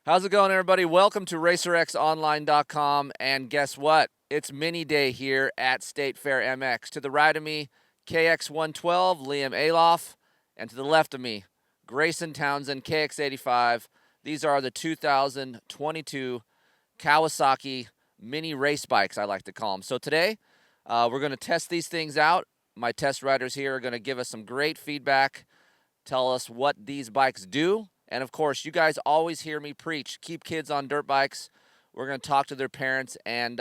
How's it going, everybody? Welcome to RacerXOnline.com, and guess what? It's mini day here at State Fair MX. To the right of me, KX112, Leum Alof, and to the left of me, Grayson Townsend, KX85. These are the 2022 Kawasaki mini race bikes, I like to call them. So today, we're going to test these things out. My test riders here are going to give us some great feedback, tell us what these bikes do. And, of course, you guys always hear me preach, keep kids on dirt bikes. We're going to talk to their parents and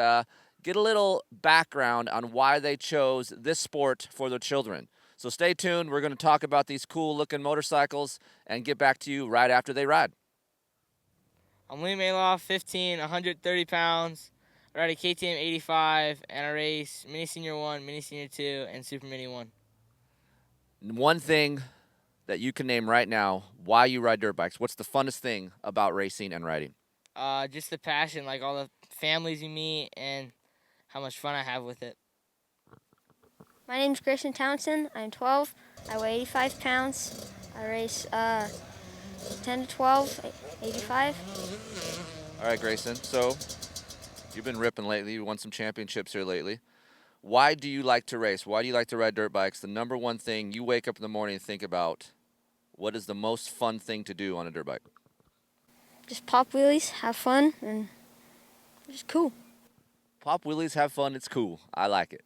get a little background on why they chose this sport for their children. So stay tuned. We're going to talk about these cool-looking motorcycles and get back to you right after they ride. I'm Leum Mailoff, 15, 130 pounds. I ride a KTM 85, and I race Mini Senior 1, Mini Senior 2, and Super Mini 1. One thing that you can name right now why you ride dirt bikes. What's the funnest thing about racing and riding? Just the passion, like all the families you meet and how much fun I have with it. My name's Grayson Townsend. I'm 12. I weigh 85 pounds. I race 10 to 12, 85. All right, Grayson. So you've been ripping lately. You won some championships here lately. Why do you like to race? Why do you like to ride dirt bikes? The number one thing you wake up in the morning and think about, what is the most fun thing to do on a dirt bike? Just pop wheelies, have fun, and just cool. Pop wheelies, have fun, it's cool. I like it.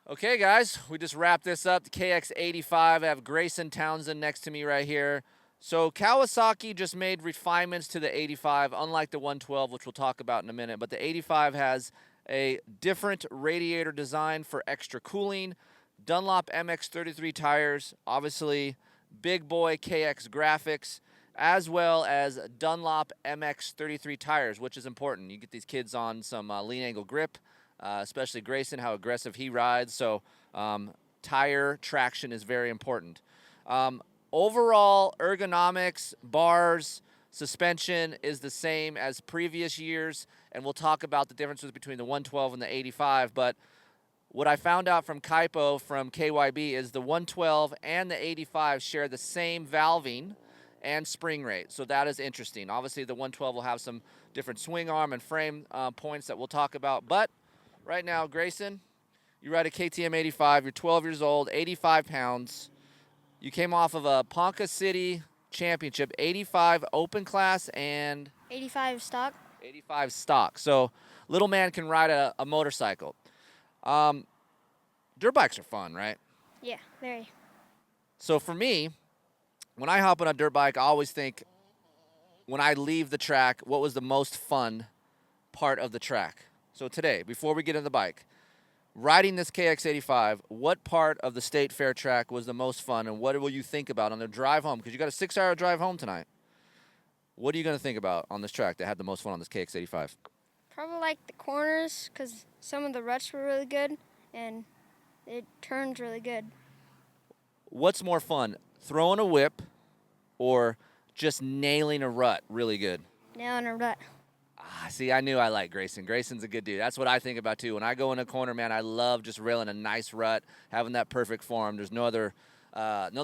Okay, guys, we just wrapped this up. The KX85. I have Grayson Townsend next to me right here. So Kawasaki just made refinements to the 85, unlike the 112, which we'll talk about in a minute. But the 85 has a different radiator design for extra cooling. Dunlop MX33 tires, obviously big boy KX graphics, as well as Dunlop MX33 tires, which is important. You get these kids on some lean angle grip, especially Grayson, how aggressive he rides. So tire traction is very important. Overall ergonomics, bars, suspension is the same as previous years, and we'll talk about the differences between the 112 and the 85. But what I found out from Kaipo from KYB is the 112 and the 85 share the same valving and spring rate. So that is interesting. Obviously, the 112 will have some different swing arm and frame points that we'll talk about. But right now, Grayson, you ride a KTM 85. You're 12 years old, 85 pounds. You came off of a Ponca City championship, 85 open class and 85 stock. 85 stock. So little man can ride a motorcycle. Dirt bikes are fun, right? Yeah, very. So for me, when I hop on a dirt bike, I always think, when I leave the track, what was the most fun part of the track? So today, before we get in the bike, riding this KX85, what part of the State Fair track was the most fun, and what will you think about on the drive home? Because you got a 6-hour drive home tonight. What are you going to think about on this track that had the most fun on this KX85? Probably like the corners, because some of the ruts were really good, and it turns really good. What's more fun, throwing a whip or just nailing a rut really good? Nailing a rut. See, I knew I liked Grayson. Grayson's a good dude. That's what I think about, too. When I go in a corner, man, I love just railing a nice rut, having that perfect form. There's no other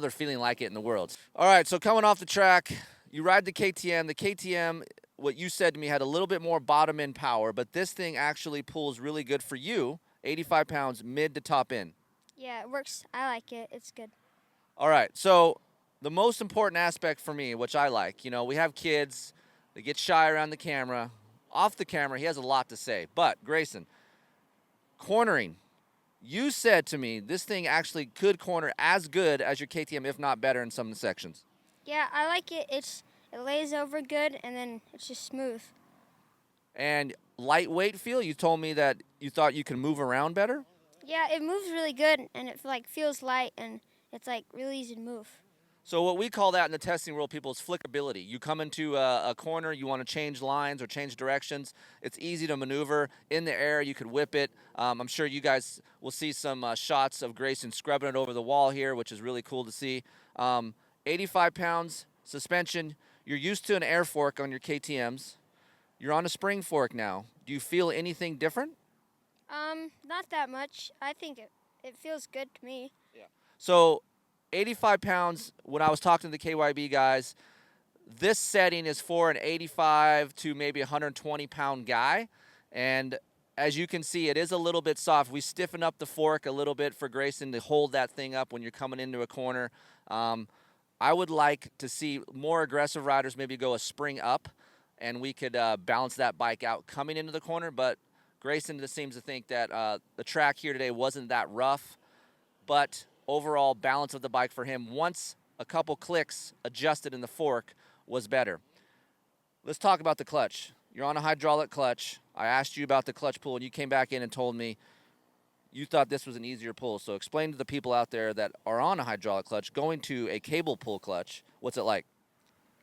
feeling like it in the world. All right, so coming off the track, you ride the KTM. The KTM, what you said to me, had a little bit more bottom-end power, but this thing actually pulls really good for you, 85 pounds mid to top end. Yeah, it works. I like it. It's good. All right, so the most important aspect for me, which I like, we have kids, they get shy around the camera. Off the camera, he has a lot to say. But, Grayson, cornering. You said to me this thing actually could corner as good as your KTM, if not better in some of the sections. Yeah, I like it. It lays over good, and then it's just smooth. And lightweight feel, you told me that you thought you could move around better? Yeah, it moves really good, and it feels light, and it's really easy to move. So what we call that in the testing world, people, is flickability. You come into a corner, you want to change lines or change directions. It's easy to maneuver. In the air, you could whip it. I'm sure you guys will see some shots of Grayson scrubbing it over the wall here, which is really cool to see. 85 pounds, suspension. You're used to an air fork on your KTMs. You're on a spring fork now. Do you feel anything different? Not that much. I think it feels good to me. Yeah. So 85 pounds, when I was talking to the KYB guys, this setting is for an 85 to maybe 120-pound guy. And as you can see, it is a little bit soft. We stiffen up the fork a little bit for Grayson to hold that thing up when you're coming into a corner. I would like to see more aggressive riders maybe go a spring up, and we could balance that bike out coming into the corner. But Grayson just seems to think that the track here today wasn't that rough, but overall balance of the bike for him, once a couple clicks adjusted in the fork, was better. Let's talk about the clutch. You're on a hydraulic clutch. I asked you about the clutch pull, and you came back in and told me you thought this was an easier pull. So explain to the people out there that are on a hydraulic clutch, going to a cable pull clutch, what's it like?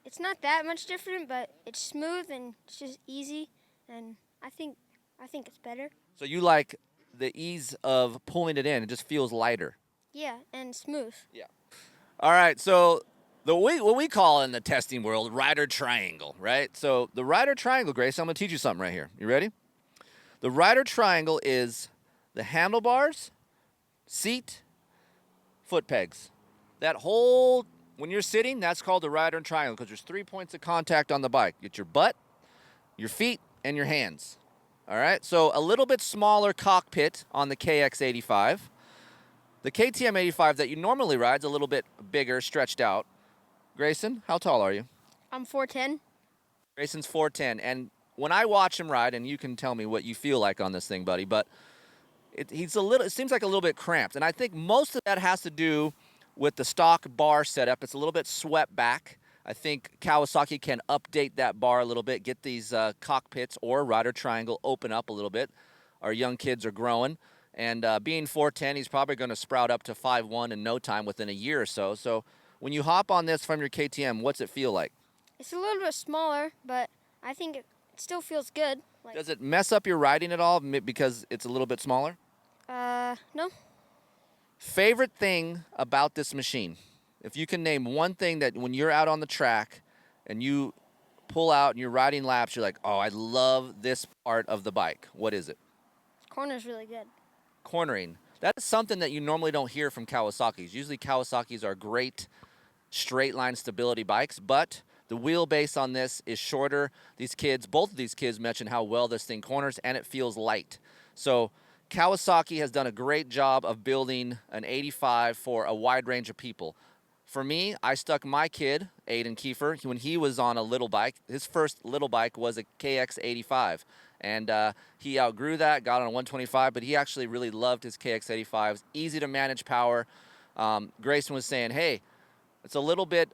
It's not that much different, but it's smooth and it's just easy, and I think it's better. So you like the ease of pulling it in. It just feels lighter. Yeah, and smooth. Yeah. All right, so what we call in the testing world, rider triangle, right? So the rider triangle, Grace, I'm going to teach you something right here. You ready? The rider triangle is the handlebars, seat, foot pegs. That whole, when you're sitting, that's called the rider triangle because there's 3 points of contact on the bike. It's your butt, your feet, and your hands. All right, so a little bit smaller cockpit on the KX85. The KTM 85 that you normally ride is a little bit bigger, stretched out. Grayson, how tall are you? I'm 4'10". Grayson's 4'10", and when I watch him ride, and you can tell me what you feel like on this thing, buddy, but it seems like a little bit cramped, and I think most of that has to do with the stock bar setup. It's a little bit swept back. I think Kawasaki can update that bar a little bit, get these cockpits or rider triangle open up a little bit. Our young kids are growing, and being 4'10", he's probably going to sprout up to 5'1" in no time within a year or so. So when you hop on this from your KTM, what's it feel like? It's a little bit smaller, but I think it still feels good. Does it mess up your riding at all because it's a little bit smaller? No. Favorite thing about this machine? If you can name one thing that when you're out on the track and you pull out and you're riding laps, you're like, oh, I love this part of the bike. What is it? Corner's really good. Cornering. That's something that you normally don't hear from Kawasaki's. Usually Kawasaki's are great straight line stability bikes, but the wheelbase on this is shorter. Both of these kids mentioned how well this thing corners, and it feels light. So Kawasaki has done a great job of building an 85 for a wide range of people. For me, I stuck my kid, Aiden Keefer, when he was on a little bike. His first little bike was a KX85. And he outgrew that, got on a 125, but he actually really loved his KX85s. Easy to manage power. Grayson was saying, hey, it's a little bit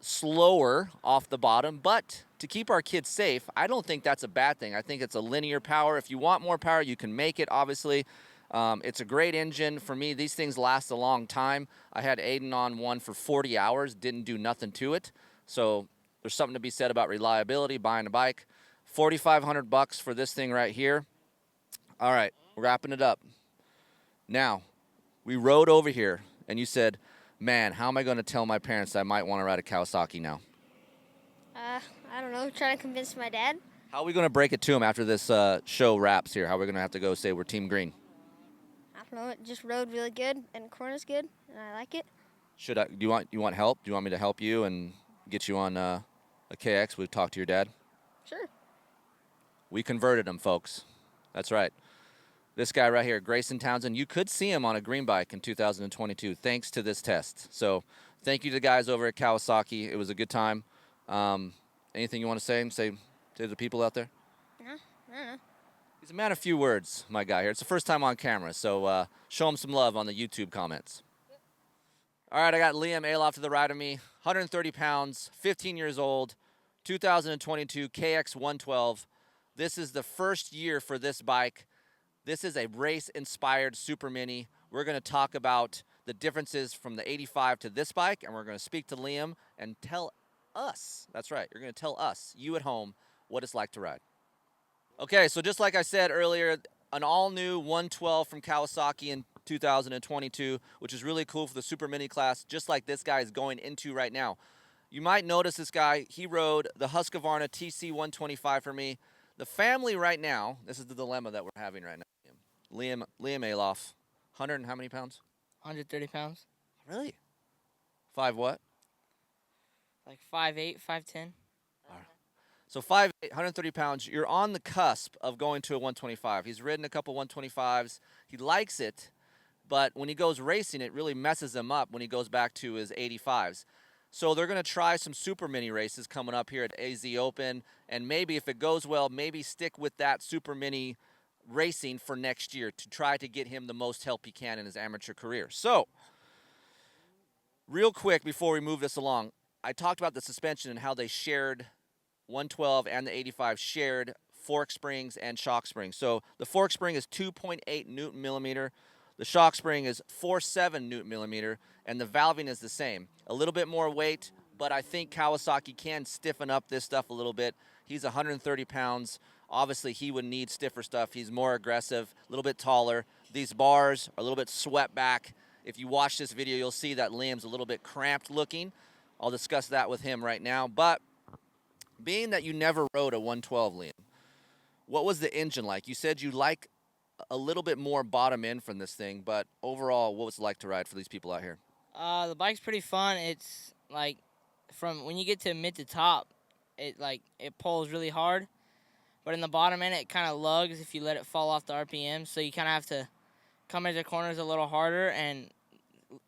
slower off the bottom, but to keep our kids safe, I don't think that's a bad thing. I think it's a linear power. If you want more power, you can make it, obviously. It's a great engine. For me, these things last a long time. I had Aiden on one for 40 hours, didn't do nothing to it. So there's something to be said about reliability, buying a bike. $4,500 for this thing right here. All right, wrapping it up. Now, we rode over here, and you said, man, how am I going to tell my parents that I might want to ride a Kawasaki now? I don't know. Trying to convince my dad. How are we going to break it to him after this show wraps here? How are we going to have to go say we're Team Green? I don't know. It just rode really good, and corner's good, and I like it. Do you want help? Do you want me to help you and get you on a KX? We've talked to your dad. Sure. We converted him, folks. That's right. This guy right here, Grayson Townsend, you could see him on a green bike in 2022 thanks to this test. So thank you to the guys over at Kawasaki. It was a good time. Anything you want to say? Say to the people out there? No, I don't know. He's a man of few words, my guy here. It's the first time on camera, so show him some love on the YouTube comments. All right, I got Leum Alof to the right of me, 130 pounds, 15 years old, 2022 KX112. This is the first year for this bike. This is a race-inspired Supermini. We're going to talk about the differences from the 85 to this bike, and we're going to speak to Leum and tell us, that's right, you're going to tell us, you at home, what it's like to ride. Okay, so just like I said earlier, an all-new 112 from Kawasaki in 2022, which is really cool for the Supermini class, just like this guy is going into right now. You might notice this guy, he rode the Husqvarna TC125 for me. The family right now, this is the dilemma that we're having right now. Leum Alof, 100 and how many pounds? 130 pounds. Really? 5 what? Like 5'8", 5'10". So 5'8", 130 pounds. You're on the cusp of going to a 125. He's ridden a couple 125s. He likes it, but when he goes racing, it really messes him up when he goes back to his 85s. So they're going to try some Supermini races coming up here at AZ Open, and maybe if it goes well, maybe stick with that Supermini racing for next year to try to get him the most help he can in his amateur career. So, real quick before we move this along, I talked about the suspension and how they shared 112 and the 85 shared fork springs and shock springs. So the fork spring is 2.8 Newton millimeter. The shock spring is 4.7 Newton millimeter, and the valving is the same. A little bit more weight, but I think Kawasaki can stiffen up this stuff a little bit. He's 130 pounds. Obviously, he would need stiffer stuff. He's more aggressive, a little bit taller. These bars are a little bit swept back. If you watch this video, you'll see that Liam's a little bit cramped looking. I'll discuss that with him right now. But being that you never rode a 112, Liam, what was the engine like? You said you like a little bit more bottom end from this thing, but overall, what was it like to ride for these people out here? The bike's pretty fun. It's like from when you get to mid to top, it pulls really hard. But in the bottom end, it kind of lugs if you let it fall off the RPM. So you kind of have to come into corners a little harder and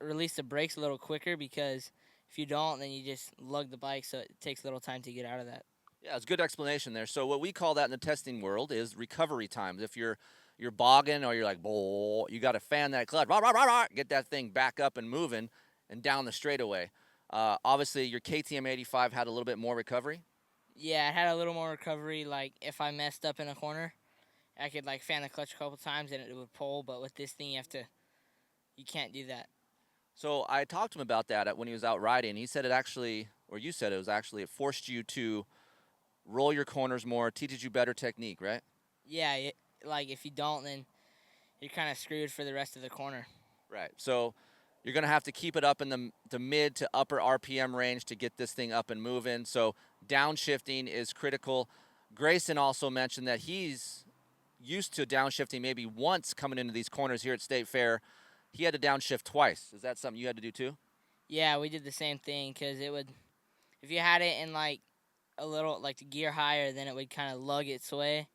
release the brakes a little quicker, because if you don't, then you just lug the bike, so it takes a little time to get out of that. Yeah, it's a good explanation there. So what we call that in the testing world is recovery times. If you're bogging or you're like, bowl, you got to fan that clutch, rah, rah, rah, rah, get that thing back up and moving and down the straightaway. Obviously, your KTM 85 had a little bit more recovery. Yeah, it had a little more recovery. Like, if I messed up in a corner, I could, fan the clutch a couple times and it would pull. But with this thing, you can't do that. So I talked to him about that when he was out riding. He said it actually, or you said it forced you to roll your corners more, teaches you better technique, right? Yeah, if you don't, then you're kind of screwed for the rest of the corner. Right. So you're going to have to keep it up in the mid to upper RPM range to get this thing up and moving. So downshifting is critical. Grayson also mentioned that he's used to downshifting maybe once coming into these corners here at State Fair. He had to downshift twice. Is that something you had to do too? Yeah, we did the same thing, because if you had it in a little the gear higher, then it would kind of lug its way,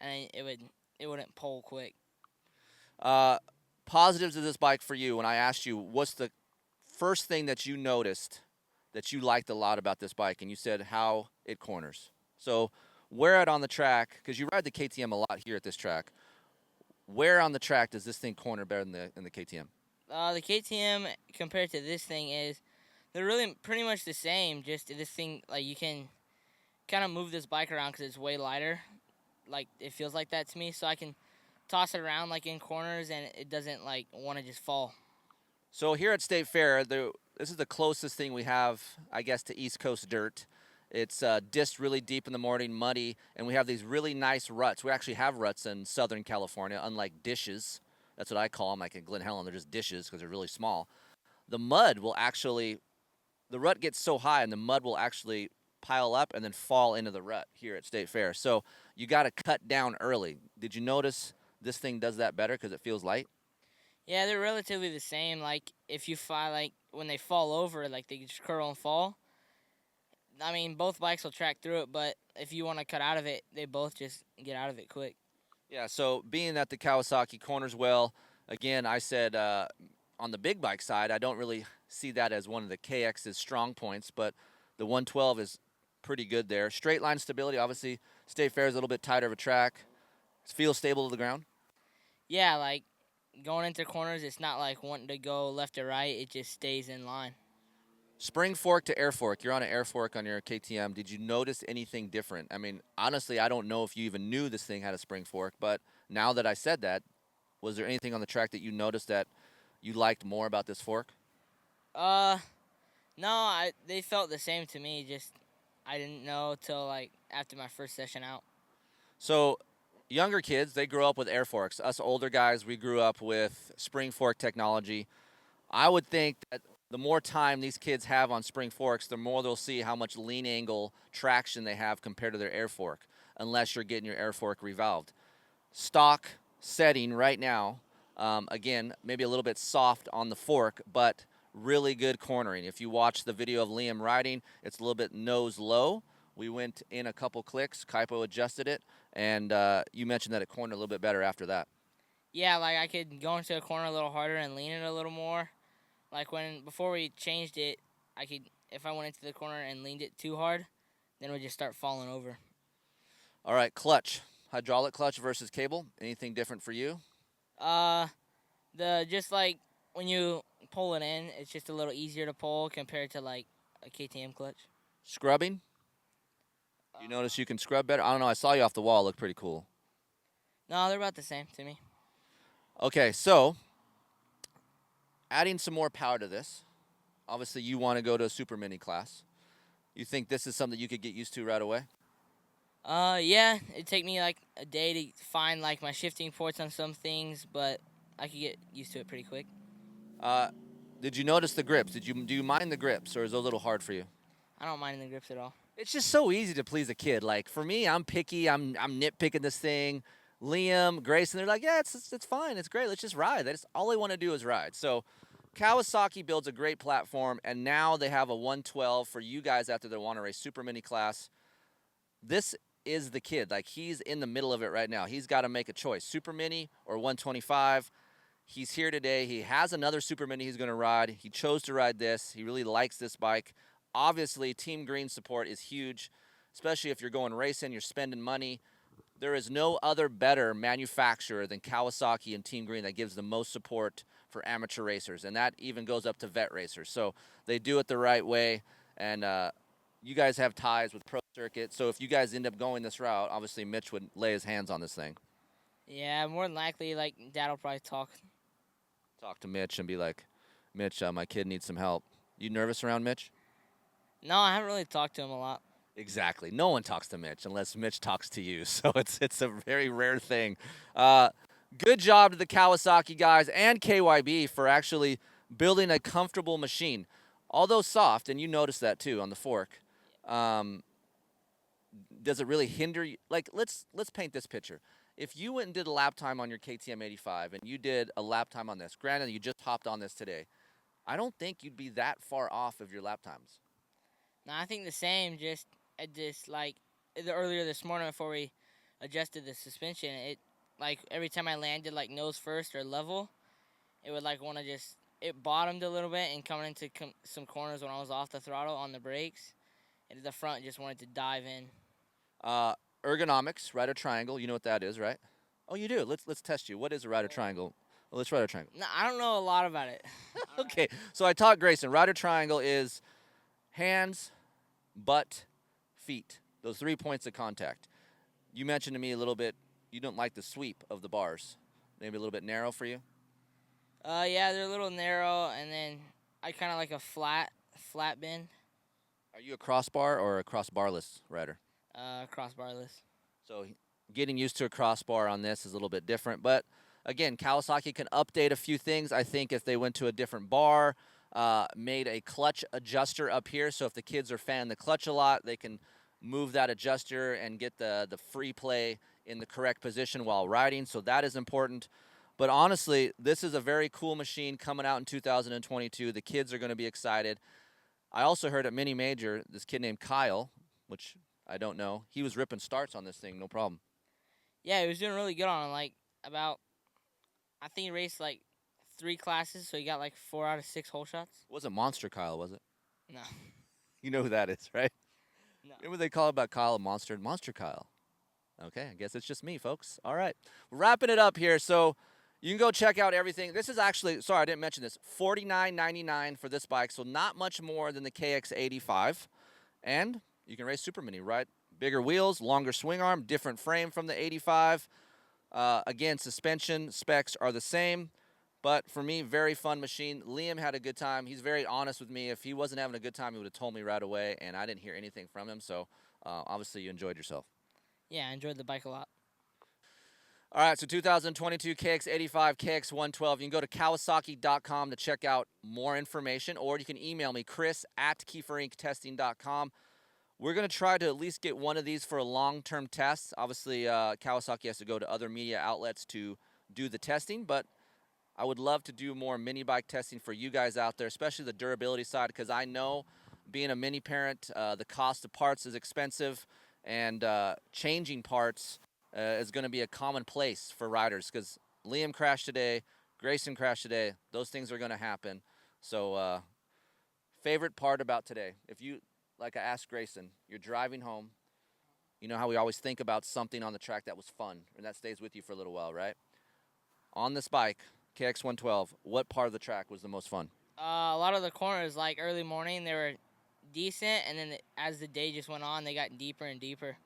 and it wouldn't pull quick. Positives of this bike for you, when I asked you what's the first thing that you noticed that you liked a lot about this bike, and you said how it corners. So where out on the track, because you ride the KTM a lot here at this track, where on the track does this thing corner better than the KTM? The KTM compared to this thing they're really pretty much the same. Just this thing, you can kind of move this bike around because it's way lighter. It feels like that to me, so I can toss it around in corners, and it doesn't want to just fall. So here at State Fair, this is the closest thing we have, I guess, to East Coast dirt. It's disced really deep in the morning, muddy, and we have these really nice ruts. We actually have ruts in Southern California, unlike dishes. That's what I call them. Like in Glen Helen, they're just dishes because they're really small. The rut gets so high, and the mud will actually pile up and then fall into the rut here at State Fair. So you got to cut down early. Did you notice this thing does that better because it feels light? Yeah, they're relatively the same. If you fly, when they fall over, they just curl and fall. I mean, both bikes will track through it, but if you want to cut out of it, they both just get out of it quick. Yeah, so being that the Kawasaki corners well, again, I said on the big bike side, I don't really see that as one of the KX's strong points, but the 112 is pretty good there. Straight line stability, obviously, State Fair is a little bit tighter of a track. It feels stable to the ground. Yeah, like going into corners, it's not like wanting to go left or right. It just stays in line. Spring fork to air fork. You're on an air fork on your KTM. Did you notice anything different? I mean, honestly, I don't know if you even knew this thing had a spring fork, but now that I said that, was there anything on the track that you noticed that you liked more about this fork? Uh, no, they felt the same to me. Just I didn't know till like after my first session out. So, younger kids, they grow up with air forks. Us older guys, we grew up with spring fork technology. I would think that the more time these kids have on spring forks, the more they'll see how much lean angle traction they have compared to their air fork, unless you're getting your air fork revolved. Stock setting right now, again, maybe a little bit soft on the fork, but really good cornering. If you watch the video of Leum riding, it's a little bit nose low. We went in a couple clicks. Kaipo adjusted it, and you mentioned that it cornered a little bit better after that. Yeah, like I could go into a corner a little harder and lean it a little more. Like before we changed it, I could if I went into the corner and leaned it too hard, then it would just start falling over. All right, clutch. Hydraulic clutch versus cable. Anything different for you? Uh, the just like when you pull it in, it's just a little easier to pull compared to like a KTM clutch. Scrubbing. You notice you can scrub better? I don't know. I saw you off the wall. Look pretty cool. No, they're about the same to me. Okay, so adding some more power to this. Obviously, you want to go to a super mini class. You think this is something you could get used to right away? Yeah, it'd take me like a day to find like my shifting ports on some things, but I could get used to it pretty quick. Did you notice the grips? Do you mind the grips, or is it a little hard for you? I don't mind the grips at all. It's just so easy to please a kid. Like for me, I'm picky. I'm nitpicking this thing. Liam, Grayson, they're like, yeah, it's fine. It's great. Let's just ride. That's all they want to do is ride. So Kawasaki builds a great platform, and now they have a 112 for you guys after they want to race super mini class. This is the kid. Like he's in the middle of it right now. He's got to make a choice: super mini or 125. He's here today. He has another super mini he's going to ride. He chose to ride this. He really likes this bike. Obviously, Team Green support is huge, especially if you're going racing, you're spending money. There is no other better manufacturer than Kawasaki and Team Green that gives the most support for amateur racers, and that even goes up to vet racers. So they do it the right way, and you guys have ties with Pro Circuit, so if you guys end up going this route, obviously Mitch would lay his hands on this thing. Yeah, more than likely, like Dad will probably talk. Talk to Mitch and be like, Mitch, my kid needs some help. You nervous around Mitch? No, I haven't really talked to him a lot. Exactly. No one talks to Mitch unless Mitch talks to you. So it's a very rare thing. Good job to the Kawasaki guys and KYB for actually building a comfortable machine. Although soft, and you noticed that too on the fork, does it really hinder you? Like, let's paint this picture. If you went and did a lap time on your KTM 85 and you did a lap time on this, granted you just hopped on this today, I don't think you'd be that far off of your lap times. No, I think the same. Just like earlier this morning before we adjusted the suspension, it like every time I landed like nose first or level, it would like want to just it bottomed a little bit and coming into some corners when I was off the throttle on the brakes, and the front just wanted to dive in. Ergonomics, rider triangle. You know what that is, right? Oh, you do. Let's test you. What is a rider triangle? Well, let's rider triangle. No, I don't know a lot about it. Okay, so I taught Grayson. Rider triangle is hands, butt, feet. Those 3 points of contact. You mentioned to me a little bit you don't like the sweep of the bars. Maybe a little bit narrow for you? Yeah, they're a little narrow, and then I kind of like a flat bend. Are you a crossbar or a crossbarless rider? Crossbarless. So getting used to a crossbar on this is a little bit different. But again, Kawasaki can update a few things. I think if they went to a different bar, made a clutch adjuster up here. So if the kids are fanning the clutch a lot, they can move that adjuster and get the free play in the correct position while riding. So that is important. But honestly, this is a very cool machine coming out in 2022. The kids are going to be excited. I also heard at Mini Major, this kid named Kyle, which I don't know, he was ripping starts on this thing, no problem. Yeah, he was doing really good on it. Like about, I think he raced like 3 classes, so he got like 4 out of 6 hole shots. It wasn't Monster Kyle, was it? No, You know who that is, right? no. Remember they call about Kyle a monster and Monster Kyle. Okay, I guess it's just me, folks. All right. Wrapping it up here. So you can go check out everything. This is actually, sorry, I didn't mention this, $49.99 for this bike. So not much more than the KX85. And you can race Supermini, right? Bigger wheels, longer swing arm, different frame from the 85. Again, suspension specs are the same. But for me, very fun machine. Leum had a good time. He's very honest with me. If he wasn't having a good time, he would have told me right away, and I didn't hear anything from him. So obviously you enjoyed yourself. Yeah, I enjoyed the bike a lot. All right, so 2022 KX85, KX112. You can go to Kawasaki.com to check out more information, or you can email me, chris@keeferinctesting.com. We're going to try to at least get one of these for a long-term test. Obviously, Kawasaki has to go to other media outlets to do the testing, but I would love to do more mini bike testing for you guys out there, especially the durability side, because I know being a mini parent, the cost of parts is expensive, and changing parts is going to be a commonplace for riders, because Liam crashed today, Grayson crashed today. Those things are going to happen. So favorite part about today, if you, like I asked Grayson, you're driving home, you know how we always think about something on the track that was fun, and that stays with you for a little while, right? On this bike, KX112, what part of the track was the most fun? A lot of the corners, like early morning, they were decent, and then as the day just went on, they got deeper and deeper.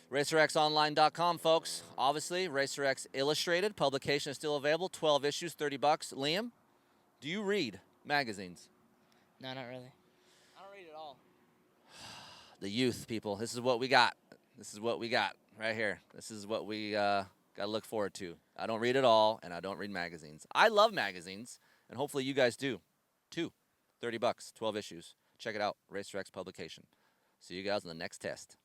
RacerXOnline.com, folks. Obviously, RacerX Illustrated publication is still available. 12 issues, $30. Liam, do you read magazines? No, not really. I don't read at all. The youth, people. This is what we got. This is what we got right here. This is what we got to look forward to. I don't read at all, and I don't read magazines. I love magazines, and hopefully you guys do, too. $30, 12 issues. Check it out, RacerX publication. See you guys on the next test.